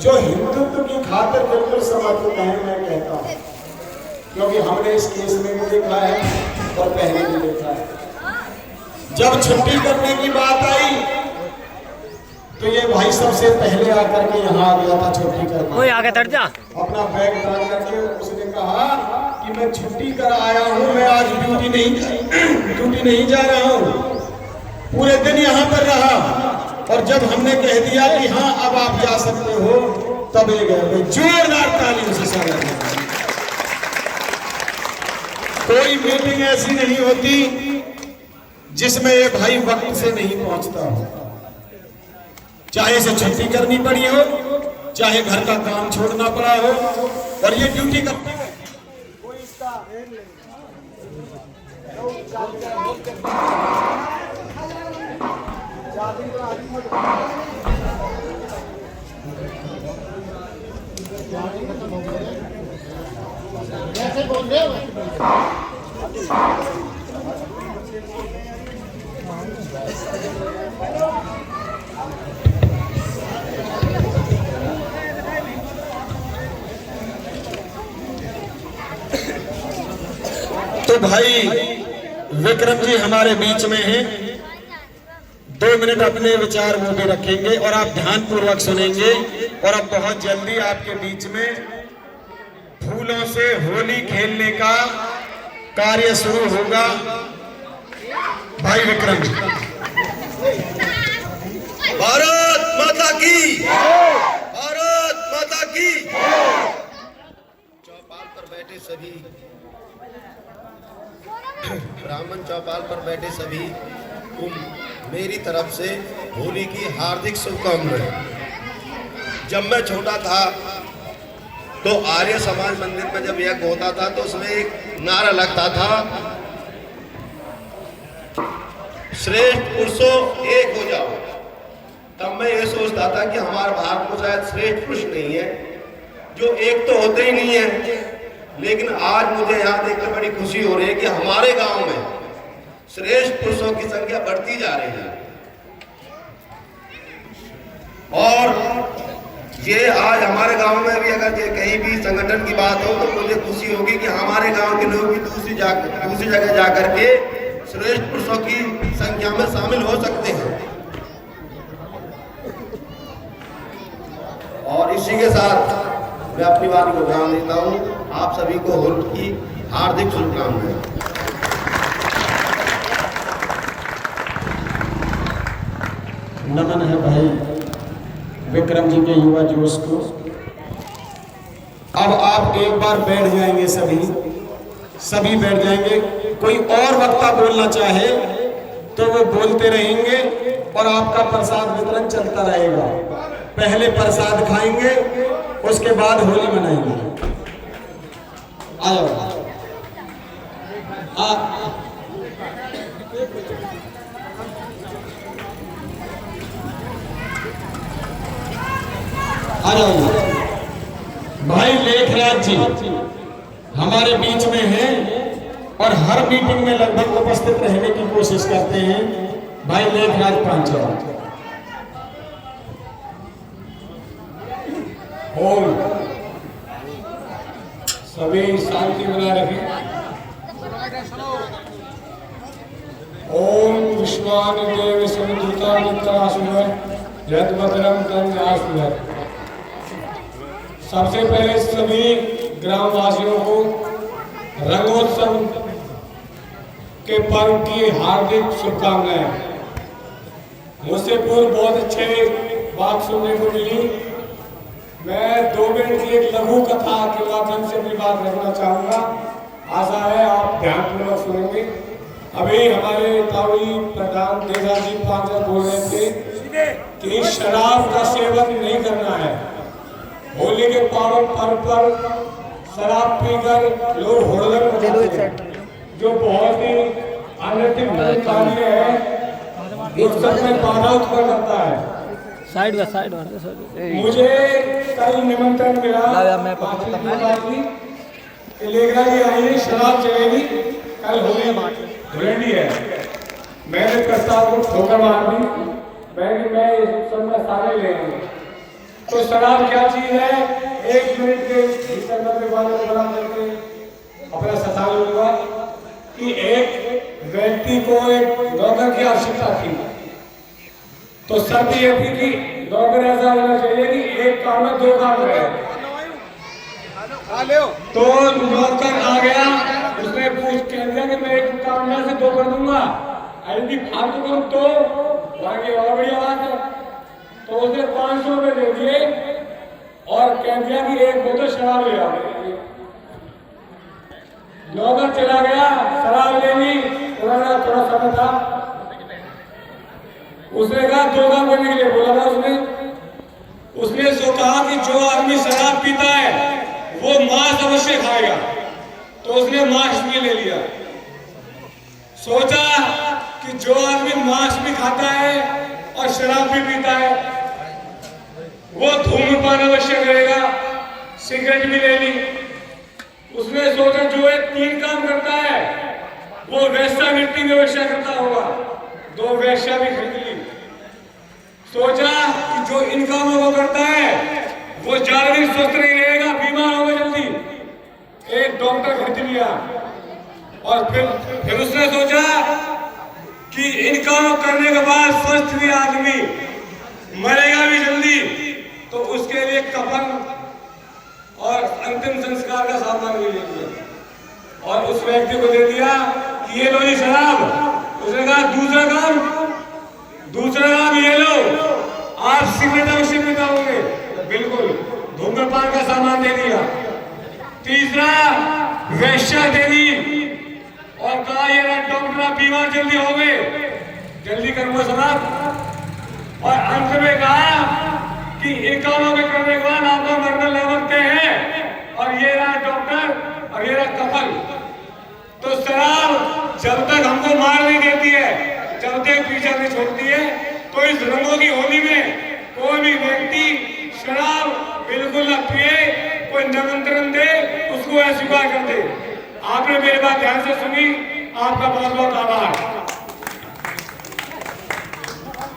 जो हिंदुत्व की खातिर बिल्कुल समर्पित है, मैं कहता हूं, क्योंकि हमने इस केस में भी देखा है और पहले भी देखा है। जब छुट्टी करने की बात आई तो ये भाई सबसे पहले आकर के यहाँ आ गया था छुट्टी करने। कोई आगे तट जा। अपना बैग डाल करके उसने कहा कि मैं छुट्टी कर आया हूँ, मैं आज ड्यूटी नहीं जा रहा हूँ। पूरे दिन यहाँ पर रहा और जब हमने कह दिया कि हाँ अब आप जा सकते हो, तब ये गए। जोरदार तालियों से स्वागत। कोई मीटिंग ऐसी नहीं होती जिसमें ये भाई वक्त से नहीं पहुंचता हो, चाहे इसे छुट्टी करनी पड़ी हो, चाहे घर का काम छोड़ना पड़ा हो, और ये ड्यूटी करते हैं। कैसे बोल रहे हो? तो भाई विक्रम जी हमारे बीच में हैं, 2 मिनट अपने विचार वो भी रखेंगे और आप ध्यान पूर्वक सुनेंगे। और अब बहुत जल्दी आपके बीच में फूलों से होली खेलने का कार्य शुरू होगा। भाई विक्रम जी। भारत माता की, भारत माता की। चौपाल पर बैठे सभी ब्राह्मण, चौपाल पर बैठे सभी को मेरी तरफ से होली की हार्दिक शुभकामनाएं। जब मैं छोटा था तो आर्य समाज मंदिर में जब यज्ञ होता था तो उसमें एक नारा लगता था, श्रेष्ठ पुरुषों एक हो जाओ। तब मैं ये सोचता था कि हमारे भारत में शायद श्रेष्ठ पुरुष नहीं है, जो एक तो होते ही नहीं है। लेकिन आज मुझे यहाँ देखकर बड़ी खुशी हो रही है कि हमारे गांव में श्रेष्ठ पुरुषों की संख्या बढ़ती जा रही है। और ये आज हमारे गांव में भी अगर कहीं भी संगठन की बात हो तो मुझे खुशी होगी कि हमारे गांव के लोग भी दूसरी जगह जाकर के श्रेष्ठ पुरुषों की संख्या में शामिल हो सकते हैं। और इसी के साथ मैं अपनी बात को ध्यान देता हूँ। आप सभी को होली की हार्दिक शुभकामनाएं। नमन है भाई विक्रम जी के युवा जोश को। अब आप एक बार बैठ जाएंगे, सभी बैठ जाएंगे। कोई और वक्ता बोलना चाहे तो वो बोलते रहेंगे और आपका प्रसाद वितरण चलता रहेगा। पहले प्रसाद खाएंगे, उसके बाद होली मनाएंगे। आओ आ जाओ। भाई लेखराज जी हमारे बीच में हैं और हर मीटिंग में लगभग उपस्थित रहने की कोशिश करते हैं। भाई लेखराज पांचाल। ओम सभी शांति बनाए रखें। ओम विश्वानिदेव समुद्रता मित्रासुर यद्भद्रम तन्नासुर। सबसे पहले सभी ग्रामवासियों को रंगोत्सव के पर्व की हार्दिक शुभकामनाएं। मुझसे पूर्व बहुत अच्छे बात सुनने को मिली। मैं 2 मिनट की एक लघु कथा के माध्यम से अपनी बात रखना चाहूँगा। आशा है आप ध्यानपूर्वक सुनेंगे। अभी हमारे तावड़ी प्रधान देसा जी पांचर बोल रहे थे कि शराब का सेवन नहीं करना है। होली के पावन पर्व पर शराब पीकर लोग होड़दंग मचाते हैं, जो बहुत ही अनैतिक कार्य है। उस सब में बाधा उत्पन्न करता है। साइड मुझे कल निमंत्रण मिला लेखराज जी आइए, शराब चलेगी, कल होली धुलेंडी है। मैंने प्रस्ताव को ठोकर मार दी। मैं इस सब में सारे ले आऊंगा। तो शराब क्या चीज है? 1 मिनट के भीतर मैं वाले को बना करके अपना सता लूंगा कि एक व्यक्ति को एक नौकर की आवश्यकता थी, तो शर्त यह थी कि नौकर ऐसा होना चाहिए कि एक काम में 2 काम रहे। तो नौकर आ गया, उसने कह दिया कि मैं एक काम में से 2 कर दूंगा, यदि फालतू करूं तो बाकी और बढ़िया बात है। तो उसने 500 रुपये दे दिए और कह दिया कि 1 बोतल शराब ले आओ। नौकर चला गया, शराब ले ली, उन्होंने थोड़ा समय था, उसने कहा 2 काम करने के लिए बोला था उसने जो कहा कि जो आदमी शराब पीता है वो मांस अवश्य खाएगा, तो उसने मांस भी ले लिया। सोचा कि जो आदमी मांस भी खाता है और शराब भी पीता है वो धूम्रपान अवश्य करेगा, सिगरेट भी ले ली। उसने सोचा जो एक 3 काम करता है वो वेश्यावृत्ति में वेश्या करता होगा, 2 वेश्या भी खरीद ली। सोचा कि जो इन कामों को करता है वो ज्यादा दिन स्वस्थ नहीं रहेगा, बीमार होगा जल्दी, एक डॉक्टर खरीद लिया। और फिर उसने सोचा कि इन कामों करने के बाद स्वस्थ भी आदमी मरेगा भी जल्दी, तो उसके लिए कफन और अंतिम संस्कार का सामान भी ले लिया और उस व्यक्ति को दे दिया कि ये लो जी शराब। उसने कहा दूसरा काम ये लो, आप सिगरेट अवश्य पीता होंगे, बिल्कुल धूम्रपान का सामान दे दिया। तीसरा वेश्या दे दी और कहा ये डॉक्टर आप बीमार जल्दी हो गए, जल्दी करूंगा शराब। और अंत में कहा कि इन कामों के करने के बाद आपका मरना लगते हैं और ये रहा डॉक्टर और ये रहा कफन। तो शराब जब तक हमको मार नहीं देती है, जब तक पीछा नहीं छोड़ती है, तो इस रंगों की होली में कोई भी व्यक्ति शराब बिल्कुल न पिए, कोई निमंत्रण दे उसको अस्वीकार कर दे। आपने मेरी बात ध्यान से सुनी, आपका बहुत बहुत आभार।